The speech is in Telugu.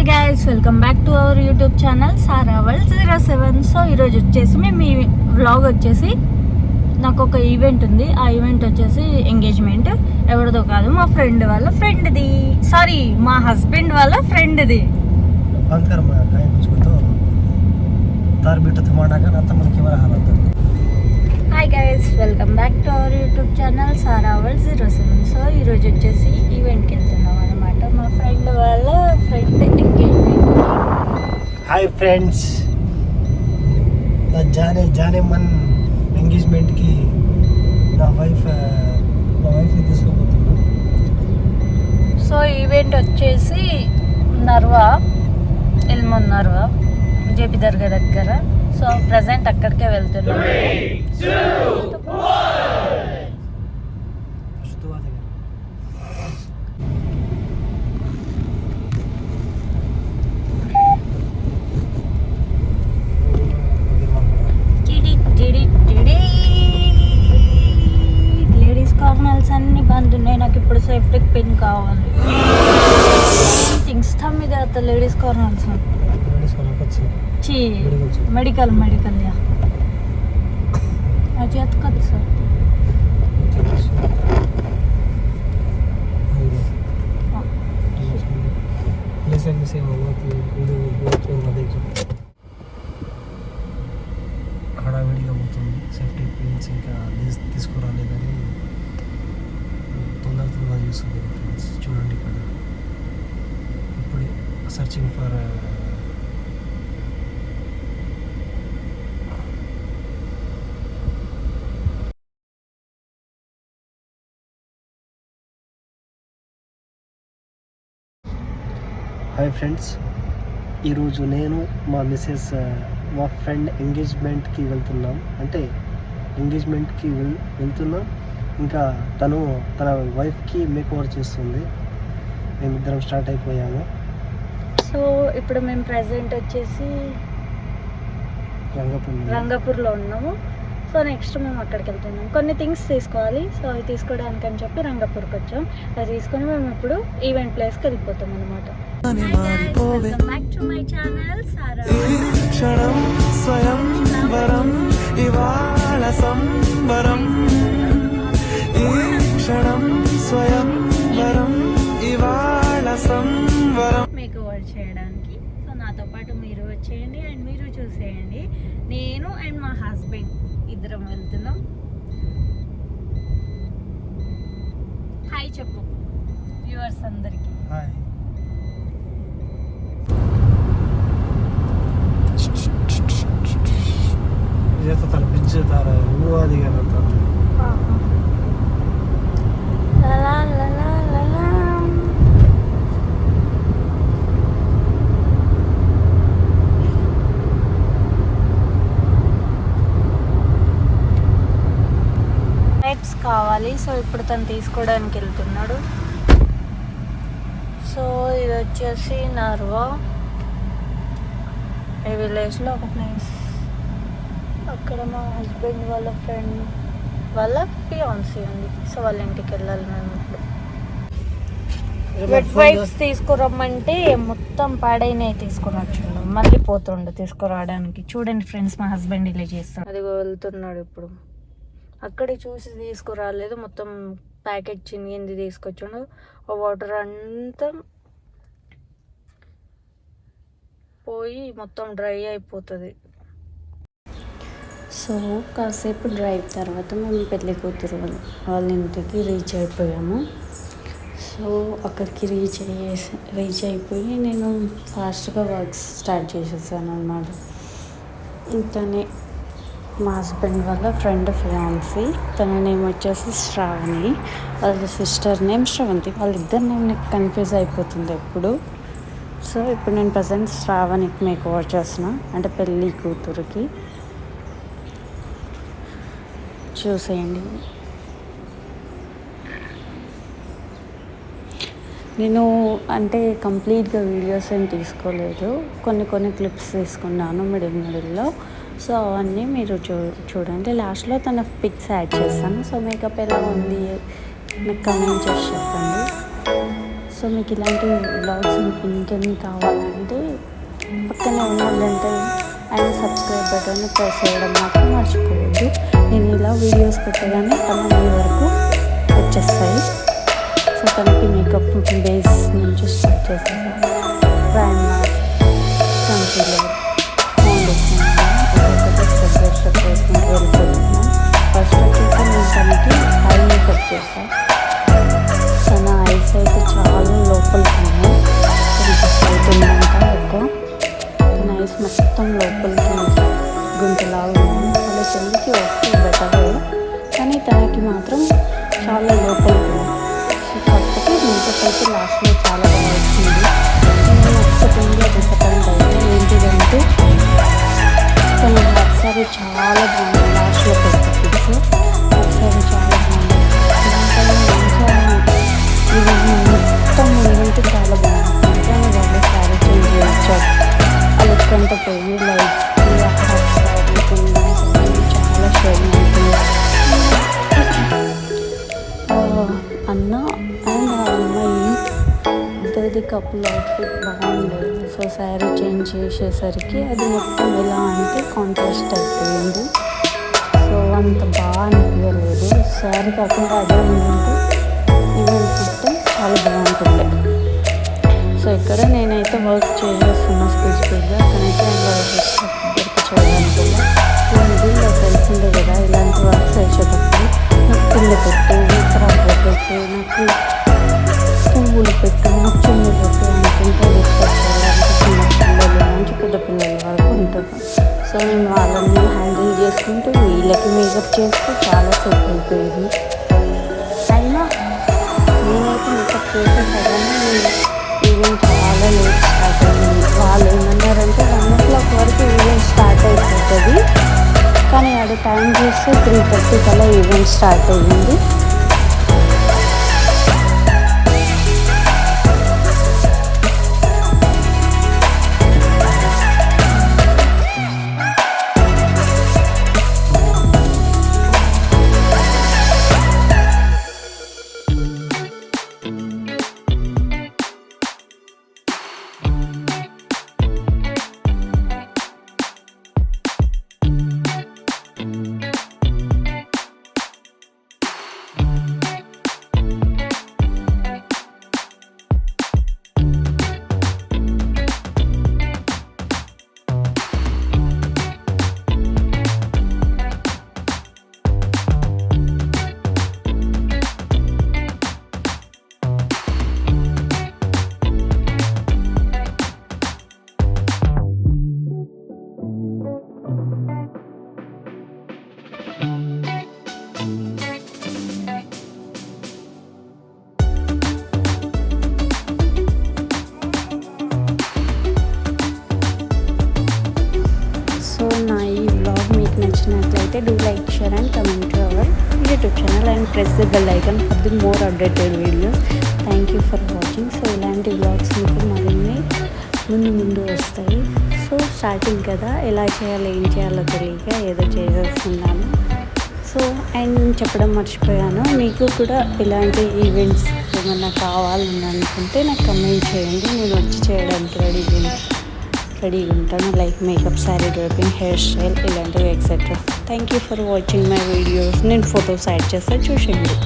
Guys welcome back to our YouTube channel Sarah world 07. So ఈరోజు వచ్చేసి మేము ఈ వ్లాగ్ వచ్చేసి నాకు ఒక ఈవెంట్ ఉంది. ఆ ఈవెంట్ వచ్చేసి ఎంగేజ్మెంట్. ఎవరిదో కాదు, మా ఫ్రెండ్ వాళ్ళ ఫ్రెండ్ది, సారీ మా హస్బెండ్ వాళ్ళ ఫ్రెండ్ది. Hi guys welcome back to our YouTube channel Sarah world 07. So ఈరోజు వచ్చేసి ఈవెంట్కి వెళ్తున్నాం అనమాట. మా ఫ్రెండ్ వాళ్ళ ఫ్రెండ్ ఎంగేజ్మెంట్. హాయ్ ఫ్రెండ్స్, నా జానే మన్ ఎంగేజ్మెంట్కి నా వైఫ్ని తీసుకోబోతున్నా. సో ఈవెంట్ వచ్చేసి నర్వా, ఎల్మోన్ నర్వా జేపీ దర్గా దగ్గర. సో ప్రజెంట్ అక్కడికే వెళ్తున్నాం. లేడీస్ కార్నర్స్ అన్ని బంద్ ఉన్నాయి. నాకు ఇప్పుడు సేఫ్టీ పిన్ కావాలి. థింగ్స్ మీద ladies corners medical yeah Azad కదా సార్. హడావిడిగా పోతుంది. సేఫ్టీ పిన్స్ ఇంకా తీసుకురాలేదని తొందరగా చూస్తుంది ఫ్రెండ్స్. చూడండి ఇక్కడ ఇప్పుడే సర్చింగ్ ఫర్ హాయ్ ఫ్రెండ్స్, ఈరోజు నేను మా మిసెస్ మా ఫ్రెండ్ ఎంగేజ్మెంట్కి వెళ్తున్నాం. అంటే ఎంగేజ్మెంట్కి వెళ్తున్నాం. ఇంకా తన వైఫ్కి మేక్ ఓవర్ చేస్తుంది. మేమిద్దరం స్టార్ట్ అయిపోయాము. సో ఇప్పుడు మేము ప్రజెంట్ వచ్చేసి రంగాపూర్లో ఉన్నాము. సో నెక్స్ట్ మేము అక్కడికి వెళ్తున్నాం. కొన్ని థింగ్స్ తీసుకోవాలి. సో అవి తీసుకోవడానికి అని చెప్పి రంగాపూర్కి వచ్చాం. అది తీసుకొని మేము ఇప్పుడు ఈవెంట్ ప్లేస్కి వెళ్ళిపోతాం అనమాట. మేక్ ఓవర్ చేయడానికి. సో నాతో పాటు మీరు వచ్చేయండి అండ్ మీరు చూసేయండి. నేను అండ్ మా హస్బెండ్ ఇద్దరం వెళ్తున్నాం. హాయ్ చెప్పు వ్యూవర్స్ అందరికి. హాయ్. కావాలి. సో ఇప్పుడు తను తీసుకోవడానికి వెళ్తున్నాడు. సో ఇది వచ్చేసి నర్వా, ఈ విలేజ్లో ఒక ప్లేస్. అక్కడ మా హస్బెండ్ వాళ్ళ ఫ్రెండ్ వాళ్ళ ఫియాన్సీ ఉంది. సో వాళ్ళ ఇంటికి వెళ్ళాలి మేము ఇప్పుడు. వెట్ వైప్స్ తీసుకురమ్మంటే మొత్తం పాడైనవి తీసుకురొచ్చున్నాం. మళ్ళీ పోతుండే తీసుకురావడానికి. చూడండి ఫ్రెండ్స్, మా హస్బెండ్ ఇలా చేస్తాడు. అది వెళ్తున్నాడు ఇప్పుడు. అక్కడే చూసి తీసుకురాలేదు, మొత్తం ప్యాకెట్ చినిగింది తీసుకొచ్చాడు. ఆ వాటర్ అంతా పోయి మొత్తం డ్రై అయిపోతుంది. సో కాసేపు డ్రైవ్ తర్వాత మేము పెళ్లి కూతురు వాళ్ళ ఇంటికి రీచ్ అయిపోయాము. సో అక్కడికి రీచ్ అయిపోయి నేను ఫాస్ట్గా వర్క్స్ స్టార్ట్ చేసేసాను అన్నమాట. ఇంతనే మా హస్బెండ్ వాళ్ళ ఫ్రెండ్ ఫియాన్సీ, తన నేమ్ వచ్చేసి శ్రావణి, వాళ్ళ సిస్టర్ నేమ్ శ్రవంతి. వాళ్ళిద్దరు నేమ్ నాకు కన్ఫ్యూజ్ అయిపోతుంది ఎప్పుడు. సో ఇప్పుడు నేను ప్రజెంట్ శ్రావణికి మేక్ ఓవర్ చేస్తున్నా, అంటే పెళ్ళి కూతురికి. చూసేయండి. నేను అంటే కంప్లీట్గా వీడియోస్ ఏం తీసుకోలేదు, కొన్ని క్లిప్స్ తీసుకున్నాను మిడిల్లో. సో అవన్నీ మీరు చూడండి. లాస్ట్లో తన పిక్స్ యాడ్ చేస్తాను. సో మేకప్ ఎలా ఉంది నాకు కమెంట్ చేసి చెప్పండి. సో మీకు ఇలాంటి బ్లాగ్స్ ఇంకెన్ని కావాలంటే పక్కనే ఉన్న గంట అండ్ సబ్స్క్రైబ్ బటన్ ప్రెస్ చేయడం మాత్రం మర్చిపోవద్దు. నేను ఇలా వీడియోస్ పెట్టగానే తన మీ వరకు వచ్చేస్తాయి. సో తనకి మేకప్ బేస్ నుంచి స్టార్ట్ చేసేసాను. ప్రైమర్, కన్సీలర్, ఫౌండేషన్ ఒక్కొక్కటి స్టెప్ వేసుకుంటూ వెళ్ళిపోతున్నాను. ఫస్ట్ వచ్చేసి నేను తనకి ఐ మేకప్ చేశాను. తన ఐస్ అయితే చాలా లోపలికి ఉన్నాయి. కొంచెం సైట్ ఉందంట ఎక్కువ. తన ఐస్ మొత్తం లోపలికి గుంటలాగా ఉన్నాయి. వాళ్ళ చెల్లికి ఓకే బెటర్, కానీ తనకి మాత్రం చాలా లోపలికి ఉంది. సో కాకపోతే మేకప్ అయితే లాస్ట్లో చాలా బాగా వచ్చింది. నేను ఒక్కటిగా డిసప్పాయింట్ అయ్యాను. ఏంటిదంటే తన ఒకసారి చాలా బాగుంది. లాస్ట్లో పెద్ద పిక్స్ ఒకసారి చాలా బాగుంది. మొత్తం ముందంటే చాలా బాగుంది. నిజంగా వాళ్ళు శారీ చేంజ్ చేయొచ్చారు. ఆ లుక్ అంతా పోయి లైట్స్ చాలా షేరింగ్ అవుతుంది. అన్న అండ్ ఆ అమ్మాయి ఇద్దరిది కపుల్ అవుట్ఫిట్ బాగుండేది. సో శారీ చేంజ్ చేసేసరికి అది మొత్తం ఎలా అంటే కాంట్రాస్ట్ అయిపోయింది. సో అంత బాగా అనిపించలేదు. శారీ కాకుండా అదే ఉందంటే ఈవెంట్ మొత్తం చాలా బాగుంటుంది. సో ఇక్కడ నేనైతే వర్క్ చేసేస్తున్నా స్పీడ్గా. అక్కడైతే ఇద్దరికి చేయడానికి మిడిల్లో తెలిసిందే కదా, ఇలాంటి వర్క్స్ వేసేటప్పుడు నాకు పిల్ల పెట్టు, క్రాప్ పెట్టు, నాకు పువ్వులు పెట్టు, నాకు చున్నీ పెట్టు అనుకుంటే డిస్టర్బ్ చేయడానికి చిన్న పిల్లలు నుంచి పెద్ద పిల్లల వరకు ఉంటుంది. సో నేను వాళ్ళని హ్యాండిల్ చేసుకుంటూ వీళ్ళకి మేకప్ చేస్తూ చాలా సేపు అయిపోయింది. అయినా నేనైతే మేకప్ చేసేసరికి ఈవెంట్ చాలా లేట్ స్టార్ట్ అయింది. వాళ్ళు ఏమన్నారంటే 1 o'clock వరకు ఈవెంట్ స్టార్ట్ అయిపోతుంది, కానీ ఆడ టైం చూస్తే 3:30 కల్లా ఈవెంట్ స్టార్ట్ అయ్యింది. నచ్చినట్లయితే do like, share and comment to our YouTube channel and press the bell icon for the more updated videos. Thank you for watching. So ఇలాంటి వ్లాగ్స్ మీకు మరిన్ని ముందు వస్తాయి. సో స్టార్టింగ్ కదా, ఎలా చేయాలో ఏం చేయాలో తెలియక ఏదో చేసేస్తున్నాను. సో అండ్ చెప్పడం మర్చిపోయాను, మీకు కూడా ఇలాంటి ఈవెంట్స్ ఏమన్నా కావాలని అనుకుంటే నాకు కమెంట్ చేయండి. నేను వచ్చి చేయడానికి రెడీగా ఉంటాను. Like makeup, sari draping, hair style ఇలాంటివి etcetera. Thank you for watching my videos. నేను ఫొటోస్ యాడ్ చేస్తే చూసేయండి.